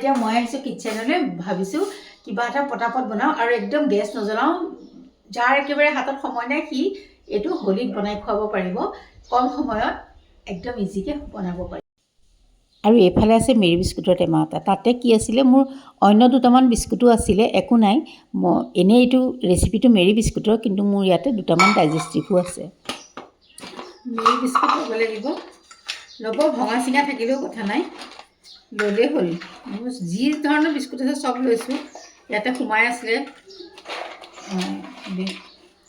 এতিয়া মই আহিছোঁ কিটচেনলৈ, ভাবিছোঁ কিবা এটা পটাপট বনাওঁ আৰু একদম গেছ নজ্বলাওঁ। যাৰ একেবাৰে হাতত সময় নাই সি এইটো হোলীত বনাই খুৱাব পাৰিব, কম সময়ত একদম ইজিকৈ বনাব পাৰি। আৰু এইফালে আছে মেৰী বিস্কুটৰ টেমা এটা, তাতে কি আছিলে, মোৰ অন্য দুটামান বিস্কুটো আছিলে, একো নাই। মই এনেই এইটো ৰেচিপিটো মেৰী বিস্কুটৰ, কিন্তু মোৰ ইয়াতে দুটামান ডাইজেষ্টিভো আছে। মেৰী বিস্কুট ল'ব লাগিব, ল'ব ভঙা চিঙা থাকিলেও কথা নাই, ল'লেই হ'ল। মোৰ যি ধৰণৰ বিস্কুট আছে চব লৈছোঁ, ইয়াতে সোমাই আছিলে।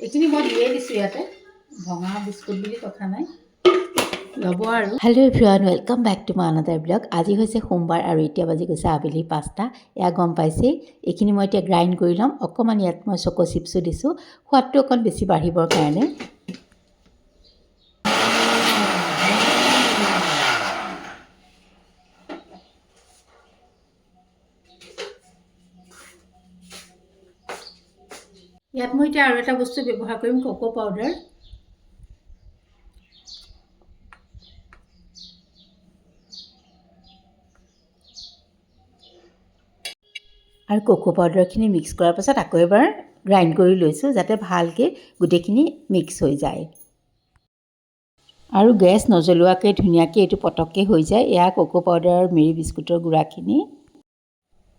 এইখিনি মই দিয়েই দিছোঁ ইয়াতে, ভঙা বিস্কুট বুলি কথা নাই, ল'ব আৰু। Hello' everyone, welcome back to my another blog. আজি হৈছে সোমবাৰ আৰু এতিয়া বাজি গৈছে আবেলি 5টা। এয়া গম পাইছেই, এইখিনি মই এতিয়া গ্ৰাইণ্ড কৰি ল'ম। অকণমান ইয়াত মই চকো চিপ্ছো দিছোঁ, সোৱাদটো অকণ বেছি বাঢ়িবৰ কাৰণে। ইয়াত মই এতিয়া আৰু এটা বস্তু ব্যৱহাৰ কৰিম, কোকো পাউডাৰ। আৰু কোকো পাউডাৰখিনি মিক্স কৰাৰ পাছত আকৌ এবাৰ গ্ৰাইণ্ড কৰি লৈছোঁ, যাতে ভালকৈ গোটেইখিনি মিক্স হৈ যায় আৰু গেছ নজ্বলোৱাকৈ ধুনীয়াকৈ এইটো পটককৈ হৈ যায়। এয়া কোকো পাউডাৰ আৰু মেৰী বিস্কুটৰ গুড়াখিনি।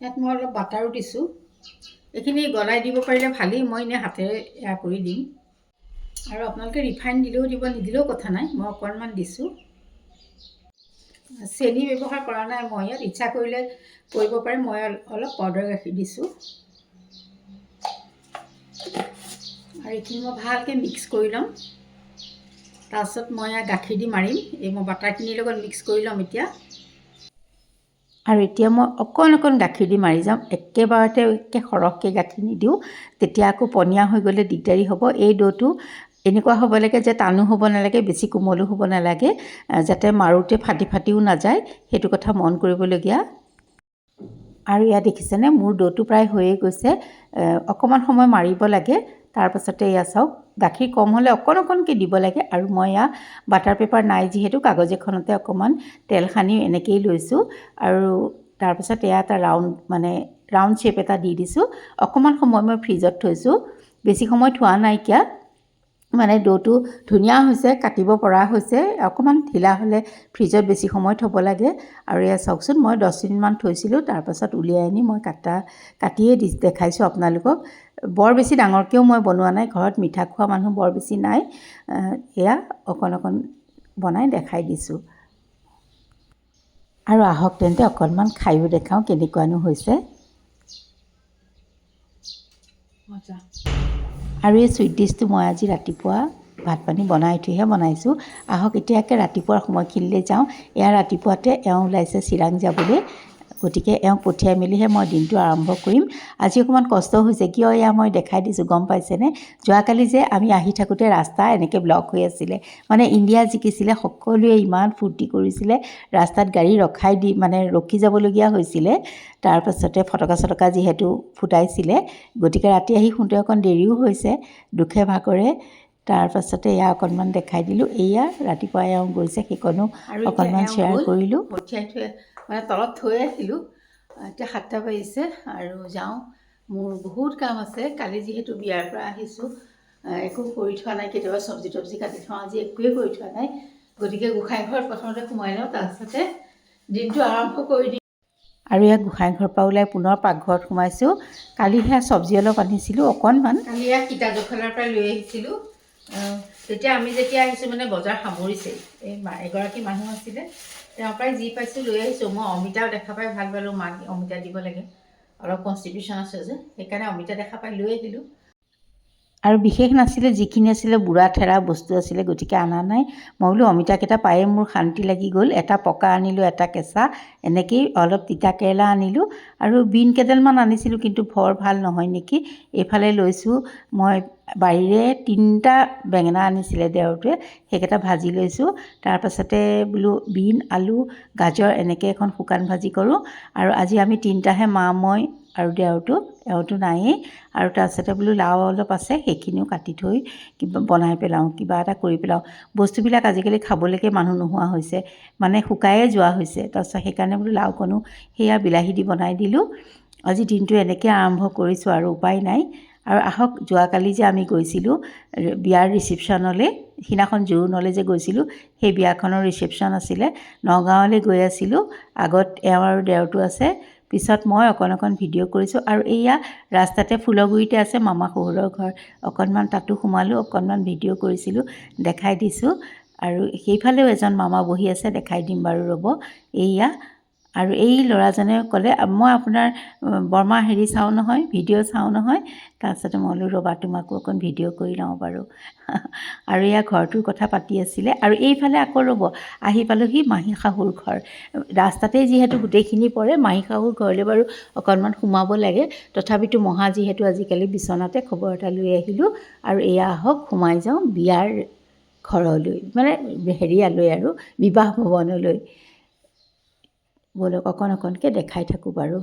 ইয়াত মই অলপ বাটাৰো দিছোঁ, এইখিনি গলাই দিব পাৰিলে ভালেই, মই এনেই হাতেৰে এয়া কৰি দিম। আৰু আপোনালোকে ৰিফাইন দিলেও দিব, নিদিলেও কথা নাই, মই অকণমান দিছোঁ। চেনি ব্যৱহাৰ কৰা নাই মই ইয়াত, ইচ্ছা কৰিলে কৰিব পাৰে। মই অলপ পাউডাৰ গাখীৰ দিছোঁ আৰু এইখিনি মই ভালকৈ মিক্স কৰি ল'ম। তাৰপাছত মই গাখীৰ দি মাৰিম, এই মই বাটাৰখিনিৰ লগত মিক্স কৰি ল'ম এতিয়া। আৰু এতিয়া মই অকণ গাখীৰ দি মাৰি যাম, একেবাৰতে একে সৰহকৈ গাখীৰ নিদিওঁ, তেতিয়া আকৌ পনীয়া হৈ গ'লে দিগদাৰী হ'ব। এই ডোটো এনেকুৱা হ'ব লাগে যে টানো হ'ব নালাগে, বেছি কোমলো হ'ব নালাগে, যাতে মাৰোঁতে ফাটিও নাযায়, সেইটো কথা মন কৰিবলগীয়া। আৰু ইয়াত দেখিছেনে, মোৰ ডোটো প্ৰায় হৈয়ে গৈছে, অকণমান সময় মাৰিব লাগে। তাৰপাছতে এয়া চাওক, গাখীৰ কম হ'লে অকণকৈ দিব লাগে। আৰু মই এয়া বাটাৰ পেপাৰ নাই যিহেতু, কাগজ এখনতে অকণমান তেল সানি এনেকৈয়ে লৈছোঁ। আৰু তাৰপাছত এয়া এটা ৰাউণ্ড শ্বেপ এটা দি দিছোঁ। অকণমান সময় মই ফ্ৰিজত থৈছোঁ, বেছি সময় থোৱা নাইকিয়া, ডোটো ধুনীয়া হৈছে, কাটিব পৰা হৈছে। অকণমান ঢিলা হ'লে ফ্ৰিজত বেছি সময় থ'ব লাগে। আৰু এয়া চাওকচোন, মই 10 মিনিটমান থৈছিলোঁ, তাৰপাছত উলিয়াই আনি মই কাটিয়ে দেখাইছোঁ আপোনালোকক। বৰ বেছি ডাঙৰকৈও মই বনোৱা নাই, ঘৰত মিঠা খোৱা মানুহ বৰ বেছি নাই, এয়া অকণ বনাই দেখাই দিছোঁ। আৰু আহক তেন্তে অকণমান খায়ো দেখাওঁ কেনেকুৱানো হৈছে। আৰু এই চুইট ডিছটো মই আজি ৰাতিপুৱা ভাত পানী বনাই থৈহে বনাইছোঁ। আহক এতিয়া একে ৰাতিপুৱাৰ সময়খিনিলৈ যাওঁ। এয়া ৰাতিপুৱাতে এওঁ ওলাইছে চিৰাং যাবলৈ, গতিকে এওঁক পঠিয়াই মেলিহে মই দিনটো আৰম্ভ কৰিম। আজি অকণমান কষ্ট হৈছে, কিয় এয়া মই দেখাই দিছোঁ গম পাইছেনে। যোৱাকালি যে আমি আহি থাকোঁতে ৰাস্তা এনেকৈ ব্লক হৈ আছিলে, ইণ্ডিয়া জিকিছিলে, সকলোৱে ইমান ফূৰ্তি কৰিছিলে, ৰাস্তাত গাড়ী ৰখি যাবলগীয়া হৈছিলে। তাৰপাছতে ফটকা যিহেতু ফুটাইছিলে, গতিকে ৰাতি আহি শুওঁতে অকণ দেৰিও হৈছে, দুখে ভাগৰে। তাৰপাছতে এয়া অকণমান দেখাই দিলোঁ। এয়া ৰাতিপুৱা এওঁ গৈছে, সেইকণো অকণমান শ্বেয়াৰ কৰিলোঁ। পঠিয়াই থৈ তলত থৈ আহিলোঁ। এতিয়া 7টা বাজিছে আৰু যাওঁ, মোৰ বহুত কাম আছে। কালি যিহেতু বিয়াৰ পৰা আহিছোঁ, একো কৰি থোৱা নাই, কেতিয়াবা চব্জি কাটি থওঁ, আজি একোৱেই কৰি থোৱা নাই। গতিকে গোঁসাই ঘৰত প্ৰথমতে সোমাই লওঁ, তাৰপিছতে দিনটো আৰম্ভ কৰি দিম। আৰু ইয়াত গোঁসাই ঘৰৰ পৰা ওলাই পুনৰ পাকঘৰত সোমাইছোঁ। কালি সেয়া চব্জি অলপ আনিছিলোঁ অকণমান, কালি এয়া সীতা জখলাৰ পৰা লৈ আহিছিলোঁ। তেতিয়া আমি যেতিয়া আহিছোঁ বজাৰ সামৰিছেই, এই এগৰাকী মানুহ আছিলে, তেওঁৰ পৰাই যি পাইছোঁ লৈ আহিছোঁ। মই অমিতাও দেখা পাই ভাল পালোঁ, মাক অমিতা দিব লাগে, অলপ কনষ্টিটিউশ্যন আছে যে, সেইকাৰণে অমিতা দেখা পাই লৈ আহিলোঁ। আৰু বিশেষ নাছিলে, যিখিনি আছিলে বুঢ়া ঠেৰা বস্তু আছিলে, গতিকে অনা নাই। মই বোলো অমিতাকেইটা পায়ে মোৰ শান্তি লাগি গ'ল। এটা পকা আনিলোঁ, এটা কেঁচা, এনেকেই অলপ তিতা কেৰেলা আনিলোঁ আৰু বিন কেইডালমান আনিছিলোঁ, কিন্তু বৰ ভাল নহয় নেকি। এইফালে লৈছোঁ মই বাৰীৰে 3টা বেঙেনা আনিছিলে দেওৰটোৱে, সেইকেইটা ভাজি লৈছোঁ। তাৰপাছতে বোলো বিন, আলু, গাজৰ এনেকৈ এখন শুকান ভাজি কৰোঁ। আৰু আজি আমি 3টাহে, মা, মই আৰু এওঁটো নায়েই। আৰু তাৰপিছতে বোলো লাও অলপ আছে, সেইখিনিও কাটি থৈ কিবা বনাই পেলাওঁ, কিবা এটা কৰি পেলাওঁ। বস্তুবিলাক আজিকালি খাবলৈকে মানুহ নোহোৱা হৈছে, মানে শুকায়ে যোৱা হৈছে। তাৰপিছত সেইকাৰণে বোলো লাওকণো সেয়া বিলাহী দি বনাই দিলোঁ। আজি দিনটো এনেকৈ আৰম্ভ কৰিছোঁ আৰু উপায় নাই। আৰু আহক, যোৱাকালি যে আমি গৈছিলোঁ বিয়াৰ ৰিচিপশ্যনলৈ, সিদিনাখন জোৰোণলৈ যে গৈছিলোঁ, সেই বিয়াখনৰ ৰিচিপশ্যন আছিলে। নগাঁৱলৈ গৈ আছিলোঁ। আগত এওঁ আৰু দেওৰটো আছে, পিছত মই অকণ ভিডিঅ' কৰিছোঁ। আৰু এইয়া ৰাস্তাতে ফুলগুৰিতে আছে মামা শহুৰৰ ঘৰ, অকণমান তাতো সোমালোঁ, অকণমান ভিডিঅ' কৰিছিলোঁ, দেখাই দিছোঁ। আৰু সেইফালেও এজন মামা বহি আছে, দেখাই দিম বাৰু ৰ'ব। এইয়া আৰু এই ল'ৰাজনে ক'লে, মই আপোনাৰ বৰমা হেৰি চাওঁ নহয়, ভিডিঅ' চাওঁ নহয়। তাৰপিছতে মই বোলো ৰ'বা, তোমাকো অকণ ভিডিঅ' কৰি লওঁ বাৰু। আৰু এয়া ঘৰটোৰ কথা পাতি আছিলে। আৰু এইফালে আকৌ ৰ'ব, আহি পালোহি মাহী শাহুৰ ঘৰ। ৰাস্তাতেই যিহেতু গোটেইখিনি পৰে, মাহী শাহুৰ ঘৰলৈ বাৰু অকণমান সোমাব লাগে। তথাপিতো মহা যিহেতু আজিকালি বিচনাতে, খবৰ এটা লৈ আহিলোঁ। আৰু এয়া আহক, সোমাই যাওঁ বিয়াৰ ঘৰলৈ, মানে হেৰিয়ালৈ আৰু বিবাহ ভৱনলৈ। ব'লক অকণকৈ দেখাই থাকোঁ বাৰু।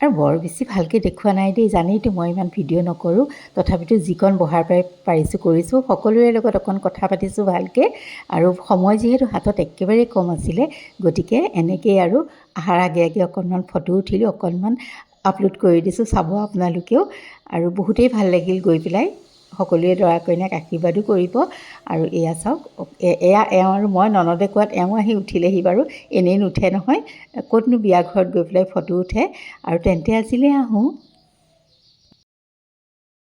আৰু বৰ বেছি ভালকৈ দেখুওৱা নাই দেই, জানেইতো মই ইমান ভিডিঅ' নকৰোঁ। তথাপিতো যিকণ বহাৰ পৰাই পাৰিছোঁ কৰিছোঁ। সকলোৰে লগত অকণ কথা পাতিছোঁ ভালকৈ। আৰু সময় যিহেতু হাতত একেবাৰে কম আছিলে, গতিকে এনেকৈয়ে আৰু অহাৰ আগে আগে অকণমান ফটো উঠিলোঁ, অকণমান আপলোড কৰি দিছোঁ, চাব আপোনালোকেও। আৰু বহুতেই ভাল লাগিল গৈ পেলাই। সকলোৱে দৰা কইনাক আশীৰ্বাদো কৰিব। আৰু এয়া চাওক, এয়া এওঁ আৰু মই, ননদে কোৱাত এওঁ আহি উঠিলেহি বাৰু, এনেই নুঠে নহয়, ক'তনো বিয়া ঘৰত গৈ পেলাই ফটো উঠে। আৰু তেন্তে আজিলৈ আহোঁ।